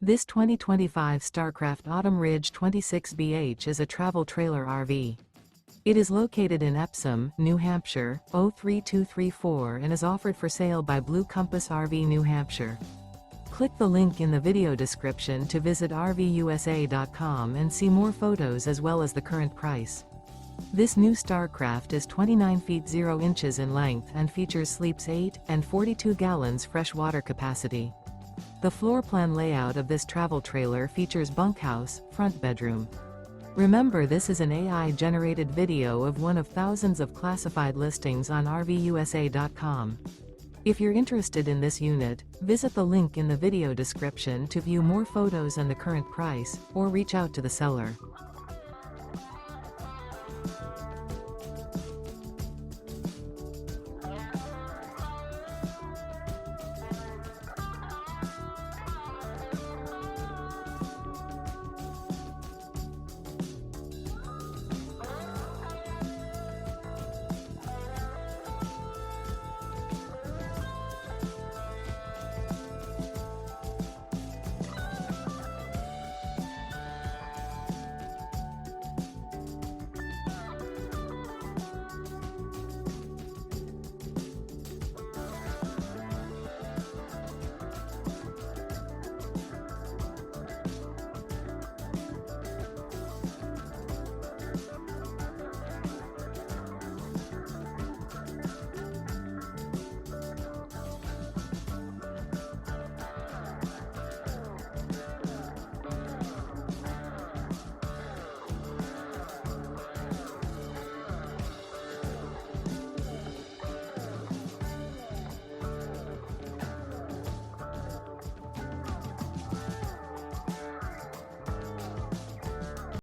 This 2025 Starcraft Autumn Ridge 26BH is a travel trailer RV. It is located in Epsom, New Hampshire, 03234 and is offered for sale by Blue Compass RV New Hampshire. Click the link in the video description to visit RVUSA.com and see more photos as well as the current price. This new Starcraft is 29 feet 0 inches in length and features sleeps 8 and 42 gallons fresh water capacity. The floor plan layout of this travel trailer features bunkhouse, front bedroom. Remember, this is an AI-generated video of one of thousands of classified listings on RVUSA.com. If you're interested in this unit, visit the link in the video description to view more photos and the current price, or reach out to the seller.